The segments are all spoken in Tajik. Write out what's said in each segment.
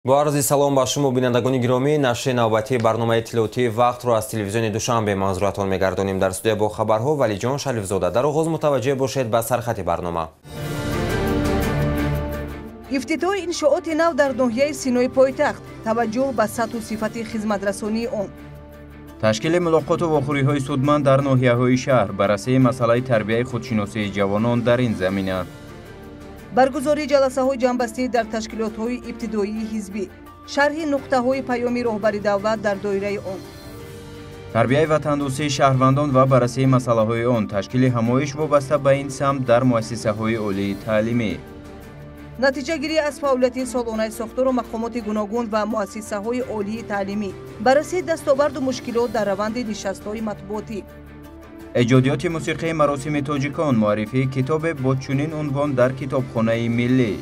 با عرض سلام با شما بینندگان گرامی، نشر نوبتی برنامه اطلاعاتی وقت را از تلویزیون دوشنبه منظورتان می‌گردانیم. در استودیو با خبرها ولی جان شریف زاده. در آغاز متوجه باشید به سرخط برنامه. افتتاح انشاءات نو در ناحیه سینای پایتخت، توجه به سطح و صفت خدمترسانی آن. تشکیل ملاقات و واخوری‌های سودمند در ناحیه‌های شهر، بررسی مسئله تربیت خودشناسی جوانان در این زمینه. برگزاری جلسه‌های جنبسته در تشکیلات‌های ابتدایی حزبی، شرح نقطه‌های پیام رهبر دولت در دایره آن. تربیت وطن‌دوستی شهروندان و بررسی مسئله‌های آن، تشکیل همایش وابسته به این سمت در مؤسسه‌های عالی تعلیمی. نتیجه گیری از فعالیت سالانه ساختار و مقامات گوناگون و مؤسسه‌های عالی تعلیمی، بررسی دستاورد و مشکلات در روند نشست‌های مطبوعاتی. ایجادیات موسیقی مراسم تاجیکان، معرفی کتاب با چنین عنوان در کتابخانه ملی.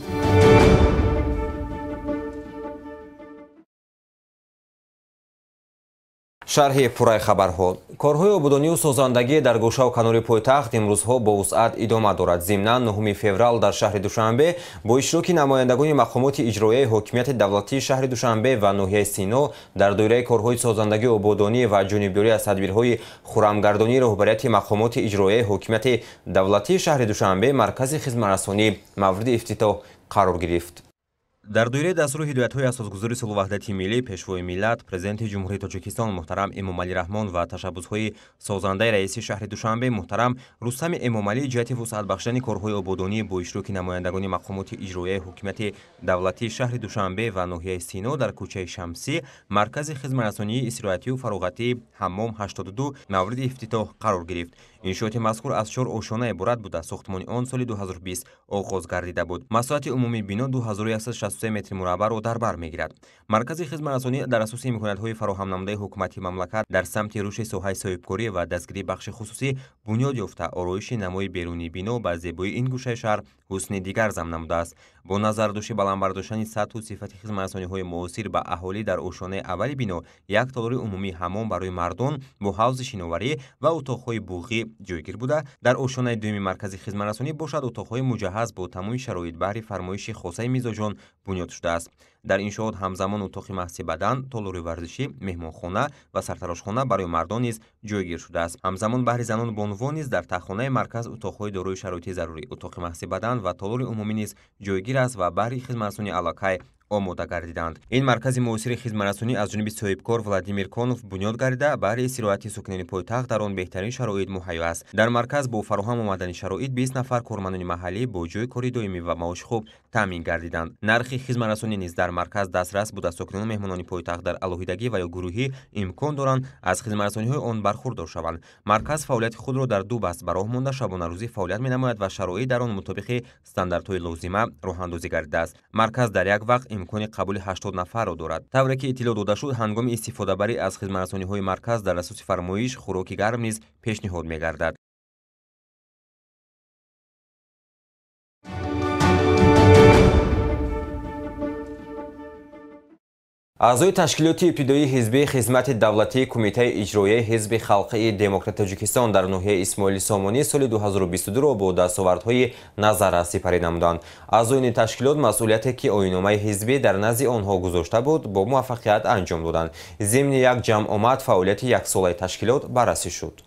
شرح پورای خبرها. کارهای آبادانی و سازندگی در گوشه و کنار پایتخت امروزها با وسعت ادامه دارد. ضمناً 9 فوریه در شهر دوشنبه با اشتراک نمایندگان مقامات اجرایی حاکمیت دولتی شهر دوشنبه و ناحیه سینا در دایره کارهای سازندگی آبادانی و جانبداری از تدبیرهای خرمگردانی رهبریت مقامات اجرایی حاکمیت دولتی شهر دوشنبه مرکز خدمترسانی مورد افتتاح قرار گرفت. در دوره دستور هدایت‌های اساسگذار صلح و وحدت ملی، پیشوای ملت، پرزیدنت جمهوری تاجیکستان محترم امامعلی رحمان و تشبث‌های سازنده رئیس شهر دوشنبه محترم رستم امامعلی جهت وسعت بخشیدن کارهای آبادانی با اشتراک نمایندگان مقامات اجرایی حکومت دولتی شهر دوشنبه و ناحیه سینا در کوچه شمسی مرکز خدمترسانی استراحتی و فراغتی حمام 82 مورد افتتاح قرار گرفت. انشاءات مذکور از 4 آشانه عبارت بوده. ساختمان آن سال 2020 آغاز گردیده بود. مساحت عمومی بنا 2163 متر مربع را در بر میگیرد. مرکز خدمترسانی در اساس امکانات‌های فراهم نموده حکومت مملکت در سمت رشد ساحه صاحبکاری و دستگیری بخش خصوصی بنیاد یافته آرایش نمای بیرونی بنا به زیبایی این گوشه شهر حسن دیگر ضمن نموده است. با نظر داشته بلند برداشتن سطح و صفت خدمترسانی‌های معاصر به اهالی در آشانه اول بنا، یک تالار عمومی حمام برای مردان با حوض شناوری و اتاق‌های بوغی جایگیر بوده. در آشانه دوم مرکز خدمترسانی باشد اتاق‌های مجهز با تمام شرایط بهر فرمایش خاصه میزبان بنیاد شده است. در انشاءات همزمان اتاق محض بدن، تالار ورزشی، مهمانخانه و سرتراشخانه برای مردان نیز جایگیر شده است. همزمان بهر زنان بانوان نیز در تخانه مرکز اتاق‌های دارای شرایط ضروری، اتاق محض بدن و تالار عمومی نیز جایگیر است و بهر خدمترسانی علاقه آماده گردیدند. این مرکز معاصر خدمترسانی از جانب صاحبکار ولادیمیر کانوف بنیاد گردیده برای استراحت ساکنان پایتخت در آن بهترین شرایط مهیا است. در مرکز با فراهم آمدن شرایط 20 نفر کارمندان محلی با جای کاری دائمی و معاش خوب تامین گردیدند. نرخ خدمترسانی نیز در مرکز دسترس بوده. ساکنان مهمانان پایتخت در علاهیدگی و یا گروهی امکان دارند از خدمترسانی‌های آن برخوردار شوند. مرکز فعالیت خود را در 2 بست براه مانده شبانه روزی فعالیت می‌نماید و شرایط در آن مطابق استانداردهای لازمه راه‌اندازی گردیده است. مرکز در یک وقت امکان قبول 80 نفر را دارد. طوری که اطلاع داده شد هنگام استفاده بری از خدمترسانی‌های مرکز در اساس فرمایش خوراک گرم نیز پیشنهاد می‌گردد. اعضای تشکیلات ابتدایی حزب خدمت دولتی کمیته اجرایی حزب خلقی دموکرات تاجیکستان در ناحیه اسماعیل سامانی سال 2022 را با دستاوردهای نظر سپری نمودند. اعضای این تشکیلات مسئولیتی که آیین‌نامه حزبی در نزد آنها گذاشته بود با موفقیت انجام دادند. ضمن یک جمع آمد فعالیت یک ساله تشکیلات بررسی شد.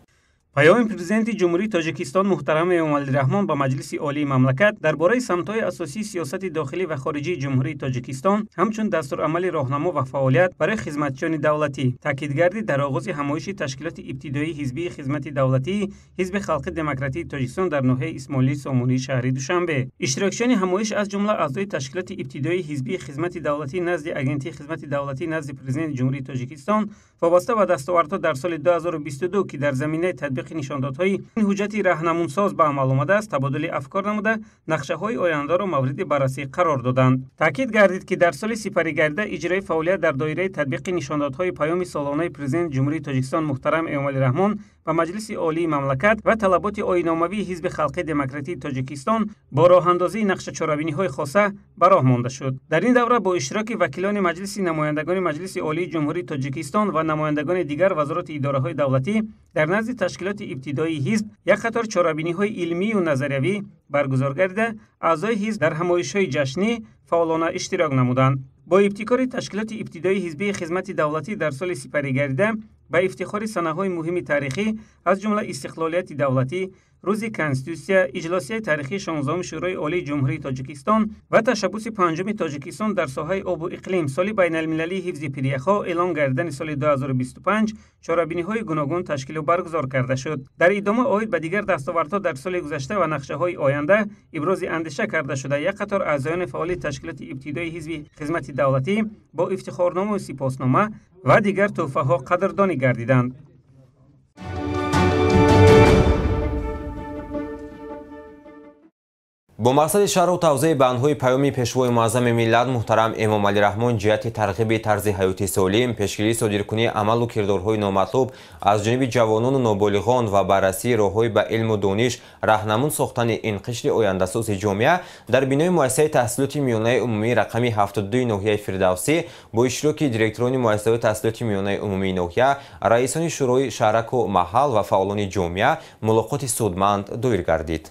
پیام پرزیدنت جمهوری تاجیکستان محترم امامعلی رحمان با مجلس عالی مملکت درباره سمت‌های اساسی سیاست داخلی و خارجی جمهوری تاجیکستان همچون دستورالعمل راهنما و فعالیت برای خدمتچیان دولتی تاکید گردید در آغاز همایش تشکیلات ابتدایی حزبی خدمت دولتی حزب خلق دموکراتی تاجیکستان در ناحیه اسماعیل سامانی شهر دوشنبه. اشتراکچیان همایش از جمله اعضای تشکیلات ابتدایی حزبی خدمت دولتی نزد اگنتی خدمت دولتی نزد پرزیدنت جمهوری تاجیکستان وابسته به دستاوردها در سال 2022 که در زمینه تطبیق نشاندادهای این حجت راهنمونساز به عمل آمده است تبادل افکار نموده نقشه‌های آینده را مورد بررسی قرار دادند. تاکید گردید که در سال سپری گردیده اجرای فعالیت در دایره تطبیق نشاندادهای پیام سالانه پرزیدنت جمهوری تاجیکستان محترم امامعلی رحمان و مجلس عالی مملکت و طلبات آیین‌ناموی حزب خلق دموکراتی تاجیکستان با راه‌اندازی نقشه چاره‌بینی‌های خاصه به راه مانده شد. در این دوره با اشتراک وکیلان مجلس نمایندگان مجلس عالی جمهوری تاجیکستان و نمایندگان دیگر وزارت اداره‌های دولتی در نزد تشکیلات ابتدایی حزب یک قطار چاره‌بینی‌های علمی و نظریوی برگزار گردیده اعضای حزب در همایش‌های جشنی فعالانه اشتراک نمودند. با ابتکار تشکیلات ابتدایی حزبی خدمت دولتی در سال سپری گردیده به افتخار سنه‌های مهم تاریخی از جمله استقلالیت دولتی، روز کنستیتوسیا، اجلاسیه تاریخی 16 شورای عالی جمهوری تاجیکستان و تشبث پنجم تاجیکستان در ساحه آب و اقلیم سال بین المللی حفظ پریخا اعلان گردیدن سال 2025 چاره‌بینی‌های گوناگون تشکیل و برگزار کرده شد. در ادامه آید به دیگر دستاوردها در سال گذشته و نقشه‌های آینده ابراز اندیشه کرده شده. یک قطار اعضایان فعال تشکیلات ابتدایی حزب خدمت دولتی با افتخارنامه و سپاسنامه و دیگر تحفه‌ها قدردانی گردیدند. با مقصد شرح و توضیح بیان‌های پیام پیشوای معظم ملت محترم امام علی رحمان جهت ترغیب طرز حیاتی سالم، پیشگیری صادرکنی عمل و کردارهای نامطلوب از جانب جوانان و نابالغان و بررسی راه‌های به علم و دانش راهنمون ساختن این قشر آینده‌ساز جامعه در بینای مؤسسه تحصیلات میانه عمومی رقم 72 ناحیه فردوسی با اشتراک دیرکتوران مؤسسه تحصیلات میانه عمومی ناحیه، رئیسان شورای شهرک و محل و فعالان جامعه ملاقات سودمند دایر گردید.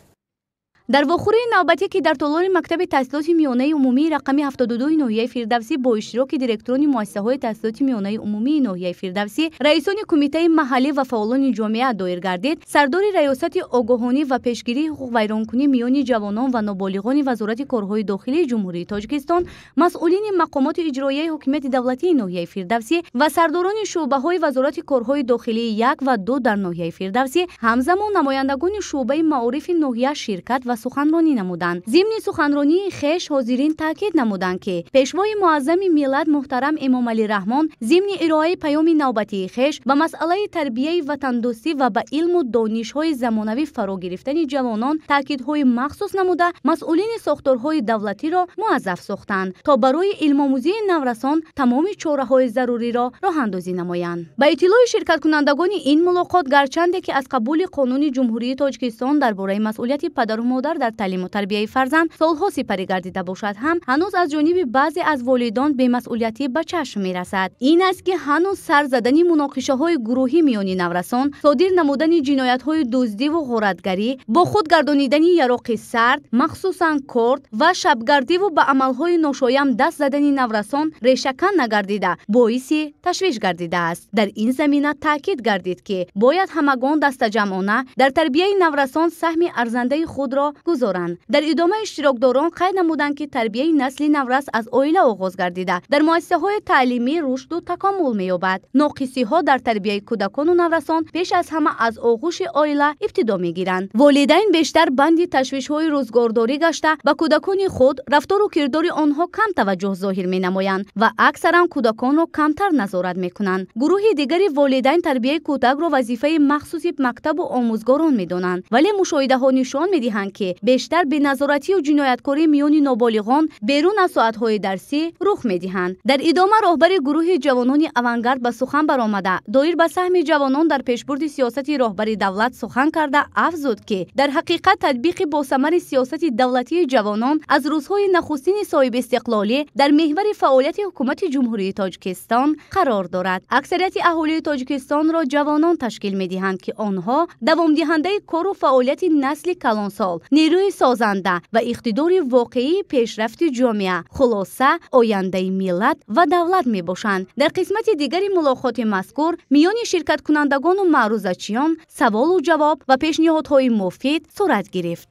در واخوری نوبتی که در تالار مکتب تحصیلات میانه عمومی رقم 72 ناحیه فردوسی با اشتراک دیرکتوران مؤسسه‌های تحصیلات میانه عمومی ناحیه فردوسی، رئیسان کمیته محلی و فعالان جامعه دایر گردید، سردار ریاست آگاهانی و پیشگیری حقوق ویرانکنی میان جوانان و نابالغان وزارت کارهای داخلی جمهوری تاجیکستان، مسئولین مقامات اجرایی حکومت دولتی ناحیه فردوسی و سرداران شعبه‌های وزارت کارهای داخلی 1 و 2 در ناحیه فردوسی، همزمان نمایندگان شعبه معارف ناحیه شرکت و سخنرانی نمودند. ضمن سخنرانی خویش حاضرین تاکید نمودند که پیشوای معظم ملت محترم امام علی رحمان ضمن ارائه پیام نوبتی خویش به مسئله تربیت وطندوستی و به علم و دانش‌های زمانوی فرا گرفتن جوانان تاکیدهای مخصوص نموده، مسئولین ساختارهای دولتی را موظف ساختند تا برای علم‌آموزی نورسان تمام چاره‌های ضروری را راه‌اندازی نمایند. به اطلاع شرکت کنندگان این ملاقات، گرچند که از قبول قانون جمهوری تاجیکستان درباره مسئولیت پدر و مادر در تعلیم و تربیت فرزند سالها سپری گردیده باشد، هم هنوز از جانب بعضی از والدان به مسئولیتی به چشم می‌رسد. این است که هنوز سر زدن مناقشه‌های گروهی میان نورسان، صادر نمودن جنایت‌های دزدی و غارتگری، با خود گردانیدن یراق سرد، مخصوصاً کرد و شبگردی و به عمل‌های ناشایان دست زدن نورسان ریشه‌کن نگردیده باعث تشویش گردیده است. در این زمینه تاکید گردید که باید همگان دست جمعانه در تربیت نورسان سهم ارزنده خود را گذارند. در ادامه اشتراکداران قید نمودند که تربیت نسل نورس از عائله آغاز گردیده در مؤسسه‌های تعلیمی رشد و تکامل می‌یابد. ناقصی‌ها در تربیت کودکان و نورسان پیش از همه از آغوش عائله ابتدا می‌گیرند. والدین بیشتر بند تشویش‌های روزگارداری گشته به کودکان خود رفتار و کردار آنها کم توجه ظاهر می‌نمایند و اکثرا کودکان را کمتر نظارت می‌کنند. گروه دیگری والدین تربیت کودک را وظیفه مخصوص مکتب و آموزگاران می‌دانند، ولی مشاهده‌ها نشان می‌دهند که بیشتر به نظارتی و جنایتکاری میان نابالغان بیرون از ساعت‌های درسی رخ می‌دهند. در ادامه راهبر گروه جوانان اوانگارد به سخن برآمده دایر به سهم جوانان در پیشبرد سیاست راهبر دولت سخن کرده افزود که در حقیقت تطبیق با ثمر سیاست دولتی جوانان از روزهای نخستین صاحب استقلالی در محور فعالیت حکومت جمهوری تاجیکستان قرار دارد. اکثریت اهالی تاجیکستان را جوانان تشکیل می‌دهند که آنها دوام دهنده کار و فعالیت نسل کلانسال، نیروی سازنده و اقتدار واقعی پیشرفت جامعه، خلاصه آینده ملت و دولت می باشند. در قسمت دیگری ملاقات مذکور میان شرکت کنندگان و معروضه‌چیان سوال و جواب و پیشنهادهای مفید صورت گرفت.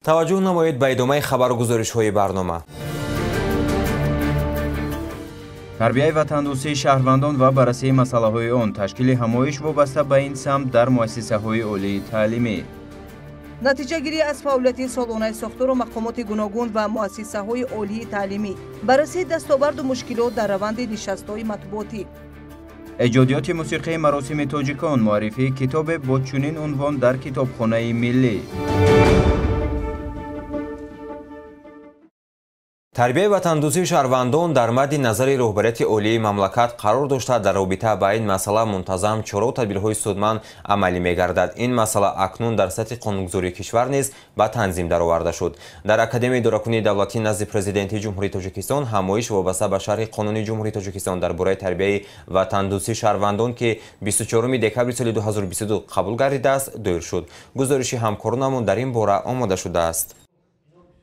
توجه نمایید به ادامه خبر و گزارش‌های برنامه. تربیه وطندوستی شهروندان و بررسی مسائل آن، تشکیل همایش وابسته به این سمت در مؤسسه‌های عالی تعلیمی. نتیجه گیری از فعالیت سالانه ساختار و مقامات گوناگون و مؤسسه‌های عالی تعلیمی، بررسی دستاورد و مشکلات در روند نشست‌های مطبوعاتی. ایجادیات موسیقی مراسم تاجیکان، معرفی کتاب با چنین عنوان در کتابخانه ملی. тарбияи ватандӯзии шаҳрвандон дар мадди назари роҳбарияти олии мамлакат қарор дошта дар робита ба ин масъала мунтазам чору тадбирҳои судманд амалӣ мегардад. Ин масъала акнун дар сатҳи қонунгузории кишвар низ ба танзим дароварда шуд. Дар Академияи идоракунии давлатӣ назди президенти ҷумҳурии Тоҷикистон ҳамоиш вобаста ба шарҳи қонуни ҷумҳурии Тоҷикистон дар бораи тарбияи ватандӯзии шаҳрвандон ки 24 декабри соли 2022 қабул гардидааст доир шуд. гузориши ҳамкорунамон дар ин бора омода шудааст.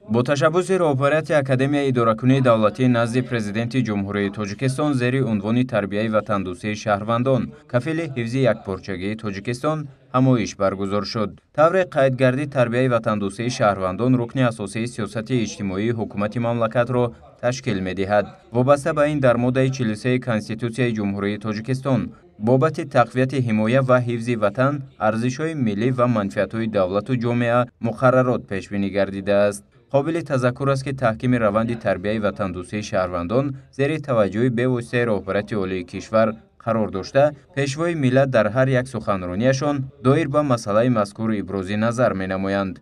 бо ташаббуси роҳбарияти Академияи идоракунии давлатӣ назди президенти ҷумҳурии Тоҷикистон зери унвони тарбияи ватандӯзии шаҳрвандон кафили ҳифзи якпорчагии Тоҷикистон ҳамоиш баргузор шуд. тавре қайдгарди тарбияи ватандӯзии шаҳрвандон рукни асосии сиёсати иҷтимоии ҳукумати мамлакатро ташкил медиҳад. вобаста ба ин дар моддаи 43 Конститутсияи ҷумҳурии Тоҷикистон бобати тақвияти ҳимоя ва ҳифзи ватан арзишҳои миллӣ ва манфиатҳои давлату ҷомеа муқаррарот пешбинӣ гардидааст. қобили тазаккур аст ки таҳкими раванди тарбияи ватандӯзии шаҳрвандон зери таваҷҷӯҳи бевоситаи роҳбарияти олии кишвар қарор дошта, пешвои миллат дар ҳар як суханронияшон доир ба масъалаи мазкур ибрози назар менамоянд.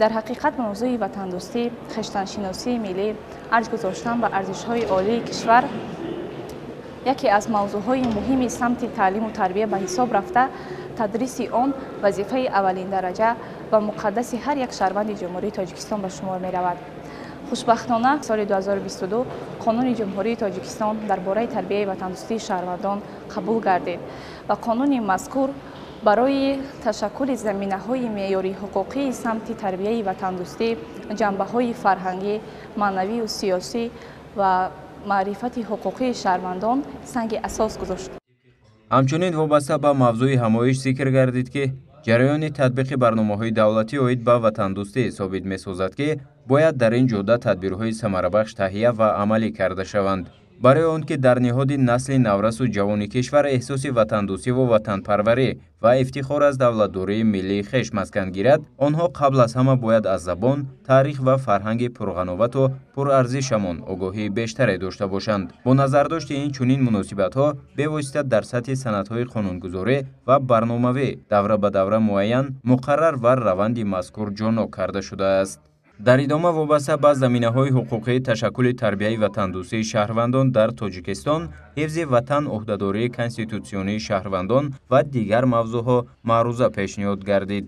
дар ҳақиқат мавзӯи ватандӯстӣ хештаншиносии миллӣ арҷ гузоштан ба арзишҳои олии кишвар яке аз мавзӯъҳои муҳими самти таълиму тарбия ба ҳисоб рафта, тадриси он вазифаи аввалин дараҷа ва муқаддаси ҳар як шаҳрванди ҷумҳурии Тоҷикистон ба шумор меравад. хушбахтона соли 2022 қонуни ҷумҳурии Тоҷикистон дар бораи тарбияи ватандӯстии шаҳрвандон қабул гардид ва қонуни мазкур барои ташаккули заминаҳои меъёрии ҳуқуқии самти тарбияи ватандӯстӣ ҷанбаҳои фарҳангӣ, маънавию сиёсӣ ва маърифати ҳуқуқии шаҳрвандон санги асос гузошт. ҳамчунин вобаста ба мавзӯи ҳамоиш зикр гардид ки ҷараёни татбиқи барномаҳои давлатӣ оид ба ватандӯстӣ собит месозад ки бояд дар ин ҷоҳда тадбирҳои самарабахш таҳия ва амалӣ карда шаванд. барои он ки дар ниҳоди насли наврасу ҷавони кишвар эҳсоси ватандӯстиву ватанпарварӣ ва ифтихор аз давлатдории миллии хеш маскан гирад, онҳо қабл аз ҳама бояд аз забон, таърих ва фарҳанги пурғановату пурарзишамон огоҳии бештаре дошта бошанд. бо назардошти ин чунин муносибатҳо бевосита дар сатҳи санадҳои қонунгузорӣ ва барномавӣ давра ба давра муайян, муқаррар ва раванди мазкур ҷоноб карда шудааст. дар идома вобаста ба заминаҳои ҳуқуқии ташаккули тарбияи ватандӯзии шаҳрвандон дар Тоҷикистон, ҳифзи ватан, ӯҳдадории конститутсионии шаҳрвандон ва дигар мавзӯъҳо маъруза пешниҳод гардид.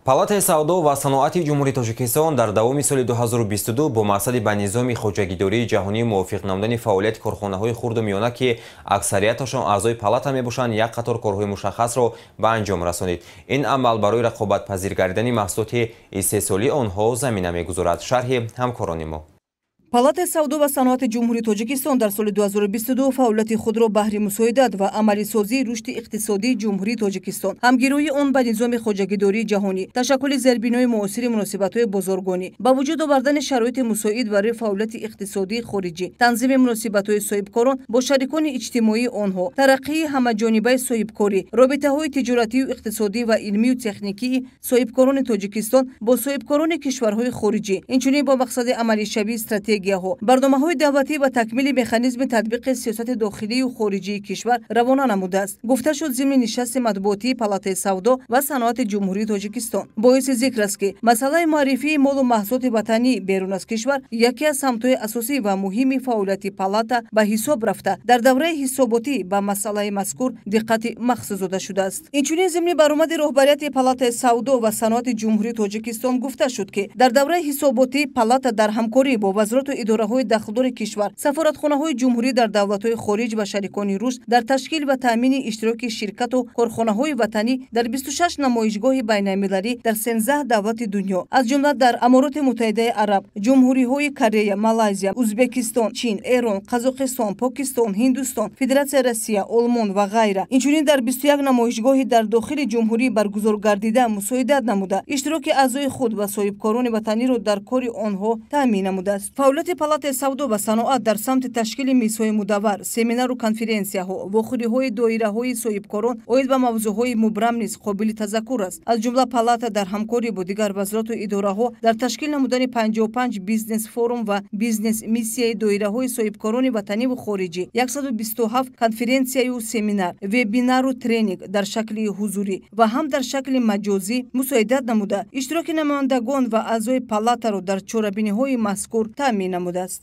палатаи савдо ва саноати ҷумҳурии Тоҷикистон дар давоми соли 2022 бо мақсади ба низоми хоҷагидории ҷаҳонӣ мувофиқ намудани фаъолияти корхонаҳои хурду миёна ки аксарияташон аъзои палата мебошанд, як қатор корҳои мушаххасро ба анҷом расонид. ин амал барои рақобатпазир гардидани маҳсулоти истеҳсолии онҳо замина мегузорад. шарҳи ҳамкорони мо. палатаи савдо ва саноати ҷумҳурии Тоҷикистон дар соли 2022 фаъолияти худро баҳри мусоидат ва амалисозии рушди иқтисодии ҷумҳурии Тоҷикистон, ҳамгирӯи он ба низоми хоҷагидории ҷаҳонӣ, ташаккули зербинои муосири муносибатҳои бозоргонӣ, ба вуҷуд овардани шароити мусоид барои фаъолияти иқтисодии хориҷӣ, танзими муносибатҳои соҳибкорон бо шарикони иҷтимоии онҳо, тараққии ҳамаҷонибаи соҳибкорӣ, робитаҳои тиҷоратию иқтисодӣ ва илмию техникии соҳибкорони Тоҷикистон бо соҳибкорони кишварҳои хориҷӣ, инчунин бо мақсади амалишавии стратегияҳо, барномаҳои давлатӣ ва такмили механизми татбиқи сиёсати дохилию хориҷии кишвар равона намудааст, гуфта шуд зимни нишасти матбуотии палатаи савдо ва саноати ҷумҳурии Тоҷикистон. боиси зикр аст ки масъалаи муаррифии молу маҳсулоти ватанӣ берун аз кишвар яке аз самтҳои асосӣ ва муҳими фаъолияти палата ба ҳисоб рафта, дар давраи ҳисоботӣ ба масъалаи мазкур диққати махсус дода шудааст. инчунин зимни баромади роҳбарияти палатаи савдо ва саноати ҷумҳурии Тоҷикистон гуфта шуд ки дар давраи ҳисоботӣ палата дар ҳамкорӣ бо вазорату идораҳои дахлдори кишвар, сафоратхонаҳои ҷумҳурӣ дар давлатҳои хориҷ ва шарикони рушд дар ташкил ва таъмини иштироки ширкату корхонаҳои ватанӣ дар 26 намоишгоҳи байналмилалӣ дар 13 давлати дунё, аз ҷумла дар Амороти Муттаҳидаи Араб, ҷумҳуриҳои Корея, Малайзия, Узбекистон, Чин, Эрон, Қазоқистон, Покистон, Ҳиндустон, Федератсияи Россия, Олмон ва ғайра, инчунин дар 21 намоишгоҳи дар дохили ҷумҳурӣ баргузор гардида мусоидат намуда, иштироки аъзои худ ва соҳибкорони ватаниро дар кори онҳо таъмин намудааст. фаъолияти палатаи савдо ва саноат дар самти ташкили мизҳои мудаввар, семинару конференсияҳо, вохӯриҳои доираҳои соҳибкорон оид ба мавзӯъҳои мубрам низ қобили тазаккур аст. Аз ҷумла палата дар ҳамкорӣ бо дигар вазирату идораҳо дар ташкил намудани 55 бизнес форум ва бизнес миссияи доираҳои соҳибкорони ватаниву хориҷӣ, 127 конференсияю семинар, вебинару тренинг дар шакли ҳузурӣ ва ҳам дар шакли маҷозӣ мусоидат намуда, иштироки намояндагон ва аъзои палатаро дар чорабиниҳои мазкур таъмин намудааст.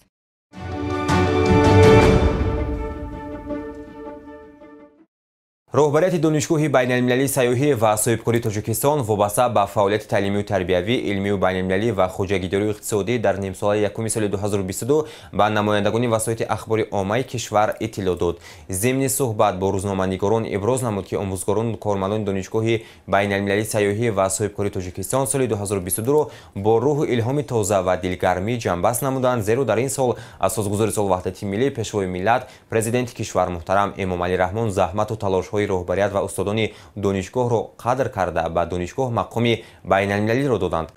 роҳбарияти донишгоҳи байналмилалии сайёҳӣ ва соҳибкории Тоҷикистон вобаста ба фаъолияти таълимию тарбиявӣ, илмию байналмилалӣ ва хуҷагидорию иқтисодӣ дар нимсоаи якуми соли 2022 ба намояндагони васоити ахбори оммаи кишвар иттилоъ дод. Зимни суҳбат бо рӯзноманигорон иброз намуд, ки омӯзгорону кормандони донишгоҳи байналмилалии сайёҳӣ ва соҳибкории Тоҷикистон соли 2022-ро бо рӯҳу илҳоми тоза ва дилгармӣ ҷамъбаст намуданд, зеро дар ин сол асосгузори Солваҳдати миллӣ пешвои миллат президенти кишвар муҳтарам Эмомалӣ Раҳмон заҳмату талошҳои роҳбарият ва устодони донишгоҳро қадр карда ба донишгоҳ мақоми байналмилалиро доданд.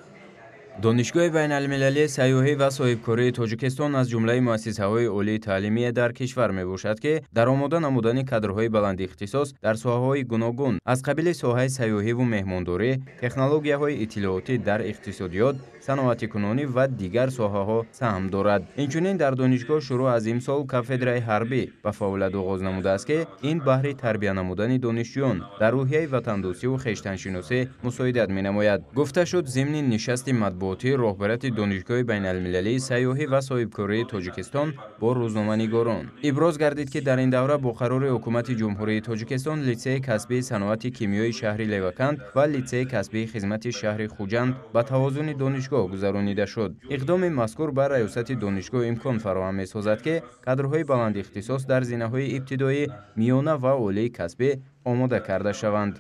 донишгоҳи байналмилалии сайёҳӣ ва соҳибкории Тоҷикистон аз ҷумлаи муассисаҳои олии таълимие дар кишвар мебошад, ки дар омода намудани кадрҳои баландихтисос дар соҳаҳои гуногун аз қабили соҳаи сайёҳиву меҳмондорӣ, технологияҳои иттилоотӣ дар иқтисодиёт, саноати кунонӣ ва дигар соҳаҳо саҳм дорад. Инчунин дар донишгоҳ шурӯъ аз имсол кафедраи ҳарбӣ ба фаъолият оғоз намудааст, ки ин баҳри тарбия намудани донишҷӯён дар рӯҳияи ватандӯстиву хештаншиносӣ мусоидат менамояд. Гуфта шуд зимни нишасти матбуотӣ роҳбарияти донишгоҳи байналмилалии сайёҳӣ ва соҳибкории Тоҷикистон бо рӯзноманигорон. Иброз гардид, ки дар ин давра бо қарори ҳукумати ҷумҳурии Тоҷикистон литсеи касбии саноати кимиёи шаҳри Леваканд ва литсеи касбии хизмати шаҳри Хуҷанд ба тавозуни донишгоҳ гузаронида шуд. иқдоми мазкур ба раёсати донишгоҳ имкон фароҳам месозад, ки кадрҳои баландихтисос дар зинаҳои ибтидоӣ, миёна ва олии касбӣ омода карда шаванд.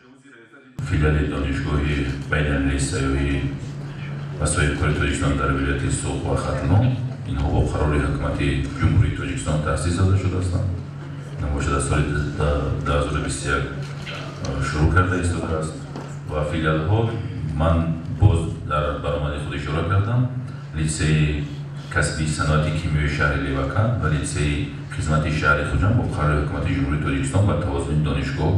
филиали донишгоҳи байналмилалии сайёҳӣ ва соҳибкории Тоҷикистон дар вилояти Суғ ва Хатно инҳо бо қарори ҳукумати ҷумҳурии Тоҷикистон таъсис дода шудааст. Намбошад аз соли 2021 шурӯъ карда истодааст ва филиалҳо ман боз дар баромади худ ишора кардам, литсеи касбии саноати кимиёи шаҳри Леваканд ва литсеи хизмати шаҳри Хуҷанд бо қарори ҳукумати ҷумҳурии Тоҷикистон ба тавозуни донишгоҳ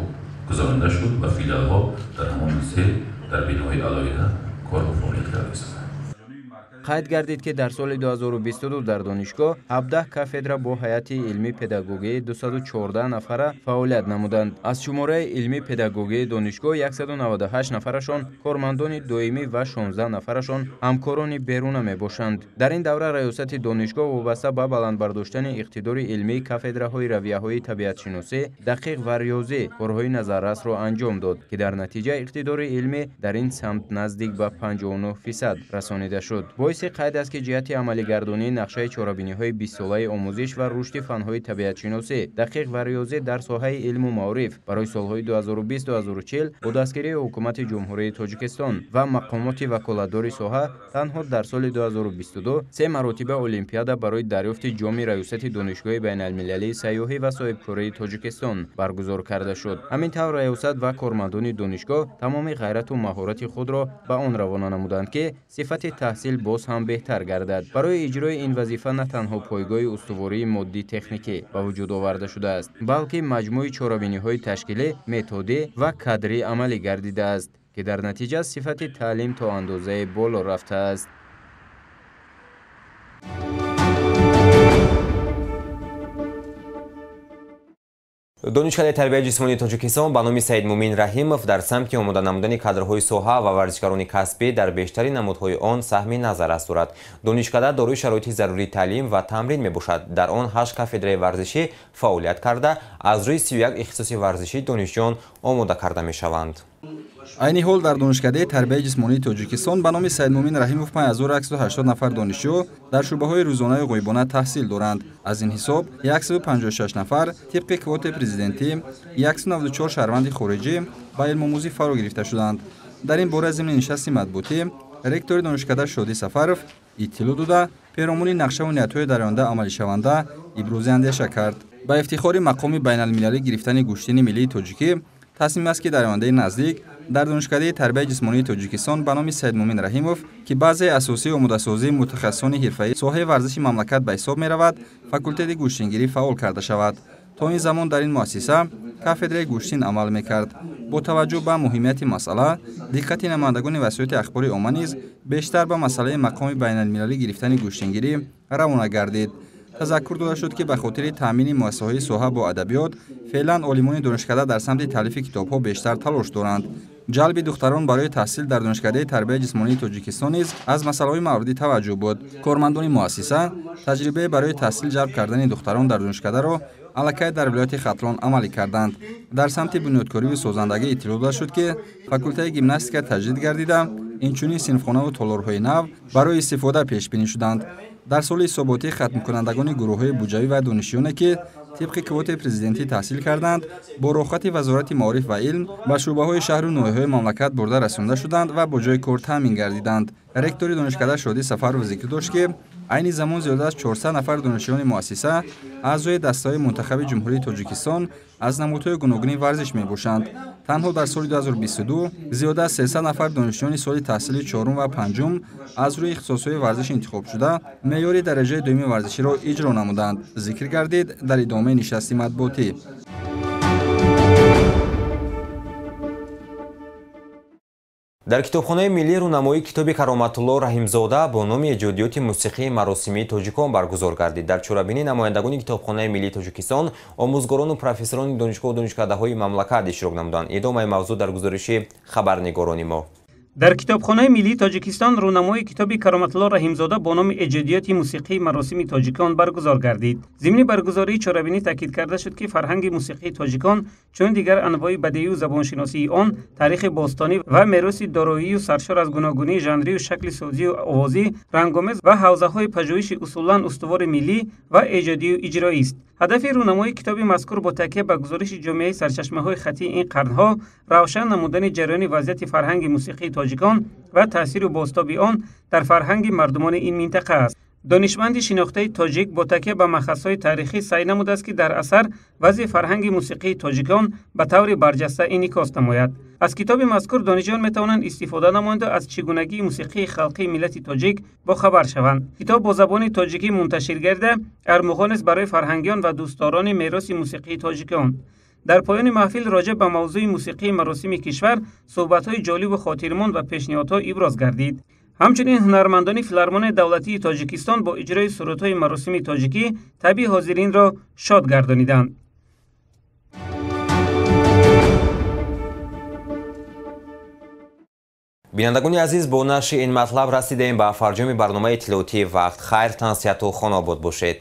гузаронида шуд ва филиалҳо дар ҳамон литсей дар бинои алоҳида кор ва фаъолият карда истоданд. қайд гардид, ки дар соли 2022 дар донишгоҳ 17 кафедра бо ҳайати илмӣ педагогии 214 нафара фаъолият намуданд. Аз шумораи илмӣ педагогии донишгоҳ 198 нафарашон кормандони доимӣ ва 16 нафарашон ҳамкорони беруна мебошанд. Дар ин давра раёсати донишгоҳ вобаста ба баландбардоштани иқтидори илмии кафедраҳои равияҳои табиатшиносӣ, дақиқ ва риёзӣ корҳои назаррасро анҷом дод, ки дар натиҷа иқтидори илмӣ дар ин самт наздик ба 59% расонида шуд. боиси қайд аст, ки ҷиҳати амалигардонии нақшаи чорабиниҳои 20-солаи омӯзиш ва рушди фанҳои табиатшиносӣ, дақиқ ва риёзӣ дар соҳаи илму маориф барои солҳои 2020-2040 бо дастгирии ҳукумати ҷумҳурии Тоҷикистон ва мақомоти ваколатдори соҳа танҳо дар соли 2022 3 маротиба олимпиада барои дарёфти ҷоми раёсати донишгоҳи байналмилалии сайёҳӣ ва соҳибкории Тоҷикистон баргузор карда шуд. ҳамин тавр раёсат ва кормандони донишгоҳ тамоми ғайрату маҳорати худро ба он равона намуданд, ки сифати таҳсил боз ҳам беҳтар гардад. барои иҷрои ин вазифа на танҳо пойгоҳи устувории моддӣ техникӣ ба вуҷуд оварда шудааст, балки маҷмӯи чорабиниҳои ташкилӣ, методӣ ва кадрӣ амалӣ гардидааст, ки дар натиҷа сифати таълим то андозае боло рафтааст. донишкадаи тарбияи ҷисмонии Тоҷикистон ба номи Саид Мумин Раҳимов дар самти омода намудани кадрҳои соҳа ва варзишгарони касбӣ дар бештари намудҳои он саҳми назаррас дорад. донишкада дорои шароити зарурии таълим ва тамрин мебошад. дар он 8 кафедраи варзишӣ фаъолият карда, аз рӯи 31 ихтисоси варзишӣ донишҷӯён омода карда мешаванд. айни ҳол дар донишкадаи тарбияи ҷисмонии Тоҷикистон ба номи Саид Мумин Раҳимов 5180 нафар донишҷӯ дар шӯъбаҳои рӯзонаю ғоибона таҳсил доранд. аз ин ҳисоб 156 нафар тибқи квотаи президентӣ, 194 шаҳрванди хориҷӣ ба илмомӯзӣ фаро гирифта шуданд. дар ин бора зимни нишасти матбуотӣ ректори донишкада Шодӣ Сафаров иттилоъ дода пиромони нақшаву ниятҳои дар оянда амалишаванда ибрози андеша кард. ба ифтихори мақоми байналмилалӣ гирифтани гӯштини миллии тоҷикӣ тасмим аст, ки дар ояндаи наздик дар донишкадаи тарбияи ҷисмонии тоҷикистон ба номи Саидмуъмин Раҳимов ки баъзаи асосии омодасозии мутахассисони ҳирфаӣ соҳаи варзиши мамлакат ба ҳисоб меравад, факултети гӯштингирӣ фаъол карда шавад. То ин замон дар ин муассиса кафедраи гӯштин амал мекард. бо таваҷҷӯҳ ба муҳимияти масъала, диққати намояндагони васоити ахбори омма низ бештар ба масъалаи мақоми байналмилалӣ гирифтани гӯштингирӣ равона гардид. тазаккур дода шуд ки ба хотири таъмини муассисаҳои соҳа бо адабиёт феълан олимони донишкада дар самти таълифи китобҳо бештар талош доранд. ҷалби духтарон барои таҳсил дар донишкадаи тарбияи ҷисмонии тоҷикистон низ аз масъалаҳои мавриди таваҷҷӯҳ буд. Кормандони муассиса таҷрибаи барои таҳсил ҷалб кардани духтарон дар донишкадаро аллакай дар вилояти Хатлон амалӣ карданд. дар самти бунёдкориву созандагӣ иттилоъ дода шуд ки факултаи гимнастика таҷдид гардида, инчунин синфхонаву толорҳои нав барои истифода пешбинӣ шуданд. дар соли ҳисоботӣ хатмкунандагони гурӯҳҳои буҷавӣ ва донишҷӯёне ки тибқи квотаи президентӣ таҳсил карданд, бо рохати вазорати маориф ва илм ба шӯъбаҳои шаҳру ноҳияҳои мамлакат бурда расонида шуданд ва бо ҷойи кор таъмин гардиданд. ректори донишкада Шодӣ Сафаров зикр дошт ки айни замон зиёда аз 400 нафар донишҷӯёни муассиса аъзои дастаҳои мунтахаби ҷумҳурии Тоҷикистон аз намудҳои гуногуни варзиш мебошанд. танҳо дар соли 2022 зиёда аз 300 нафар донишҷӯёни соли таҳсили 4 ва 5 аз рӯи ихтисосҳои варзиш интихобшуда меъёри дараҷаи дуюми варзиширо иҷро намуданд, зикр гардид дар идомаи нишасти матбуотӣ. дар китобхонаи миллии рӯнамоӣ китоби Кароматулло Раҳимзода бо номи эҷодиёти мусиқии маросимии тоҷикон баргузор гардид. дар чорабинӣ намояндагони китобхонаи миллии Тоҷикистон, омӯзгорону профессорони донишгоҳу донишкадаҳои мамлакат иштирок намуданд. идомаи мавзӯъ дар гузориши хабарнигорони мо. дар китобхонаи миллии Тоҷикистон рӯнамои китоби Кароматулло Раҳимзода бо номи эҷодиёти мусиқии маросими тоҷикон баргузор гардид. зимни баргузории чорабинӣ таъкид карда шуд ки фарҳанги мусиқии тоҷикон чун дигар анвои бадиию забоншиносии он, таърихи бостонӣ ва мероси дороию саршор аз гуногунии жанрию шакли созию овозӣ рангомез ва ҳавзаҳои пажӯҳиши усулан устувори миллӣ ва эҷодию иҷроист. ҳадафи рӯнамои китоби мазкур бо такя ба гузориши ҷомеаи сарчашмаҳои хаттии ин қарнҳо равшан намудани ҷараёни вазъияти фарҳанги мусиқии тоҷикон ва таъсиру бостоби он дар фарҳанги мардумони ин минтақа аст. донишманди шинохтаи тоҷик бо такя ба махазҳои таърихӣ саъй намудааст ки дар асар вазъи фарҳанги мусиқии тоҷикон ба таври барҷаста инъикос намояд. аз китоби мазкур донишҷӯён метавонанд истифода намоянду аз чӣ гунагии мусиқии халқии миллати тоҷик бохабар шаванд. китоб бо забони тоҷикӣ мунташир гардида армӯҳонест барои фарҳангиён ва дӯстдорони мероси мусиқии тоҷикон. дар поёни маҳфил роҷа ба мавзӯи мусиқии маросими кишвар суҳбатҳои ҷолибу хотирмон ва пешниҳодҳо иброз гардид. ҳамчунин ҳунармандони филармонияи давлатии Тоҷикистон бо иҷрои сурудҳои маросими тоҷикӣ табъи ҳозиринро шод гардониданд. бинандагони азиз, бо нашри ин матлаб расидаем ба фарҷоми барномаи иттилоотии вақт. хайртан, сиҳату хонобод бошед.